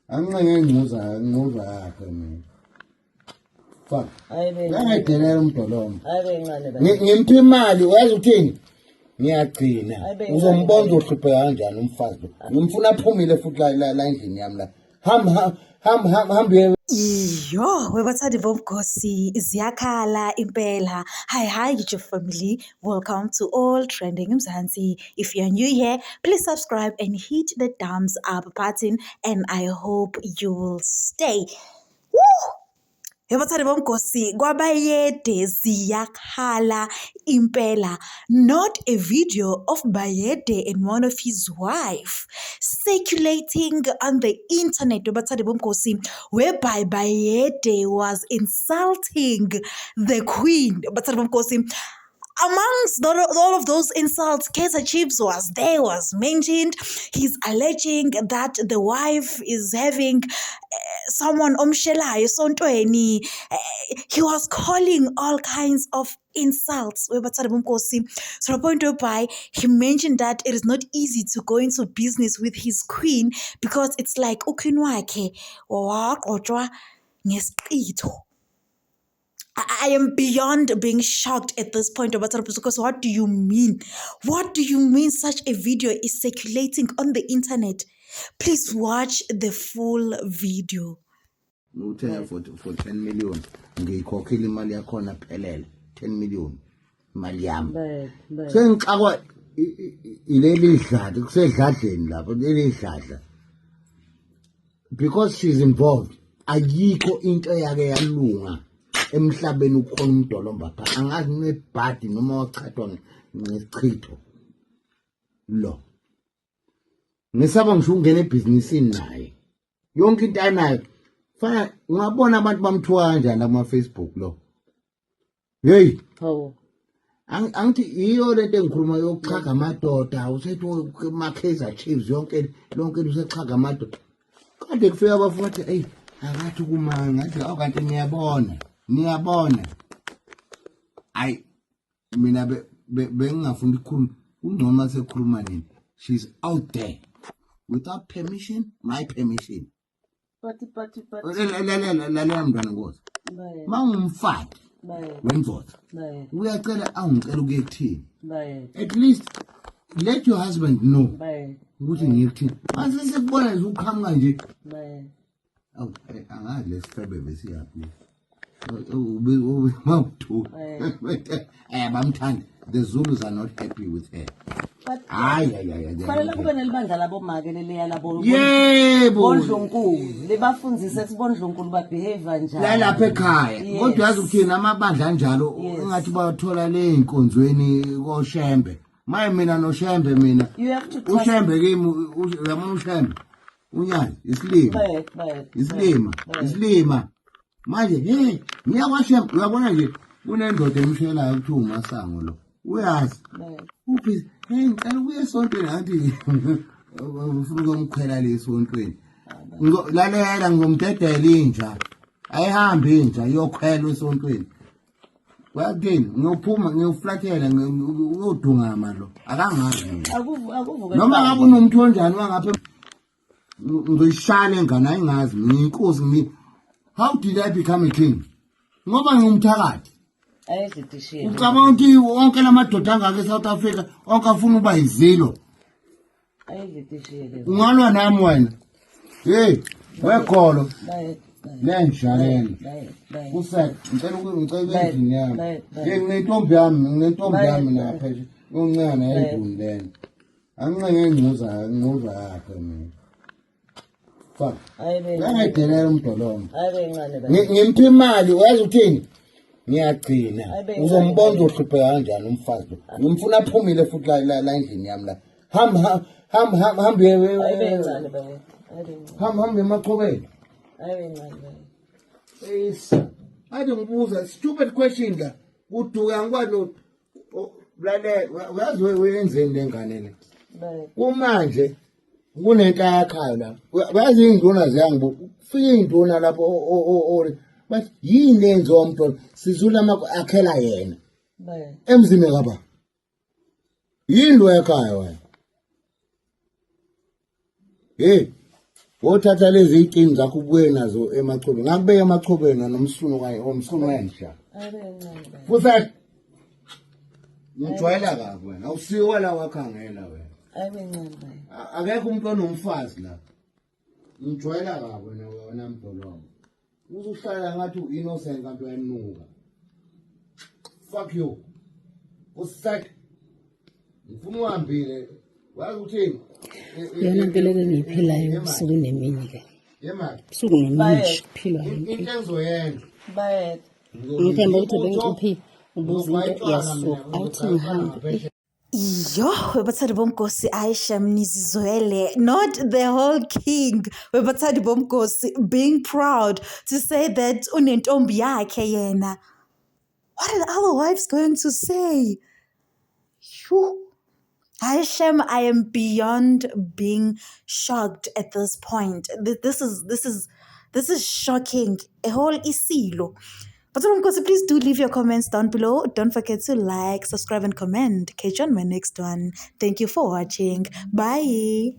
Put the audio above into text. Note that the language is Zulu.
Angiyenza yakhe mina. Fuck. Ngayidela umdolomo. Ngimpha imali wazi uthini? Ngiyagcina. Uzombona uzohluphe kanjani umfazi lo. Ngimfuna aphumile futhi la endlini yami la. Hamba. Yo, webathandi bomkhosi ziyakhala impela. Hi your family. Welcome to All Trending Mzansi. If you're new here, please subscribe and hit the thumbs up button and I hope you will stay. Woo! Yebathandi bomkhosi kwaBayede ziyakhala impela. Not a video of Bayede and one of his wife circulating on the internet, yebathandi bomkhosi, whereby Bayede was insulting the queen, yebathandi bomkhosi. Amongst all of those insults, Kaizer Chiefs was mentioned. He's alleging that the wife is having someone omshelayo sontweni. He was calling all kinds of insults. To the point whereby he mentioned that it is not easy to go into business with his queen because it's like uqueen wakhe waqotshwa ngesiqitho. I am beyond being shocked at this point, because what do you mean? What do you mean such a video is circulating on the internet? Please watch the full video. For 10 million. Ngiyikhokhile imali yakhona phelele 10 million imali yami. Sengixakwa ileli dladla kusedladleni lapho leli dladla. Because she's involved. Ayikho into yake yalunga. Emhlabeni ukhona umdolomba pha angazi nebhadi noma wachathwa ngesichitho lo ngisaba ngisho ungena ebhizinisini naye yonke into anayo fana ngabona abantu bamthuka kanjani ama Facebook lo hey angithi iyo lento engikhuluma yokuchaga amadoda usethi ma Kaizer Chiefs yonke lonke usechaga amadoda kade kufika abafuthi hey akathi kuma ngathi awukanti niyabona ay mina bengafunda ikhuluma ungcoma sekhuluma nini. She's out there without permission, my permission. But lalela mntwana ngozi mawumfati wendvodza uyacela angicela ukuthini at least let your husband know ukuthi ngiyekuthini mase sekubona nje ukhanga nje angazi lesifebe besiyaphi bamthanda. The Zulus are not happy with her. Kufanele kube nelibandla labo make leleya labo. Yebo. Bondlunkulu libafundzise sibondlunkulu ba behavior njalo. Lapha ekhaya. Kodwa yazi ukuthini amabandla njalo ungathi bathola le inkonzweni koShembe. Maye mina noShembe mina. uShembe kimi uyabona uShembe. Unyazi isilima. Manje hey ngiyakwashembe uyabona nje kunendoda emshelayo ukuthi uMasango lo uyazi uphi hey ngicela uye esontweni ngathi ufuna ukumkhwela lesontweni lalela ngomdedela inja ayihambi inja iyokhwela esontweni wathini ngiyophuma ngiyoflathela uyodungama lo akangazi noma ngabe unomuntu onjani wangapha ngishala engane ayingazi ngiyinkosi. How did I become a king? Ngoba ngumthakathi. Ayizidishile. Ucabanga ukuthi wonke lamadoda angaka eSouth Africa onke afuna ukuba izilo. Ayizidishile. Ungalwa nami wena. Hey, wekholo. Lenjaleni. Uset, ngicela endini yami. Nginentombi yami lapha nje. Uncane endini lena. Angiyenza yakhe mina. Fuck. Ngayidela umdolomo. Ngimpha imali wazi uthini? Ngiyagcina. Uzombona uzohluphe kanjani umfazi lo. Ngimfuna aphumile futhi la endlini yami la. Hamba emachobeni. Ade ngibuza stupid question la. Uduka ngikwazi lalela wenzeni lengane le. Kumanje kunento yakhayo la bazi induna ziyangibuka ufike induna lapho bathi yini lenzo umntwana sizula akhela yena emzini kaba yini lo yakhaya wena hey wothatha lezi iqini zakho ubuye nazo emachobeni ngakubeka emachobeni nomsuno kaye omsuno wensha futhi ngijwayela kabi wena awusiwe la wakhangela wena akekho umuntu onomfazi la ngijwayela kabi wena mdolomba uzuhlala ngathi u-innocent kanti uyanuka fuck you usake ngifuna uhambile wazi uthini yona impilo engiyiphilayo usuku nemini ke yemali usuku nemini philwa into engizoyenza bayetha ngithemba ukuthi bengicuphile ubuza into yasuka awuthi ngihambe Yo, webathandi bomgosi Aisha Mnizizwele, not the whole king. Webathandi bomgosi being proud to say that unentombi yakhe yena. What are the other wives going to say? Phew. Aisha, I am beyond being shocked at this point. This is shocking. A whole isilo. But of course, please do leave your comments down below. Don't forget to like, subscribe, and comment. Catch you on my next one. Thank you for watching. Bye.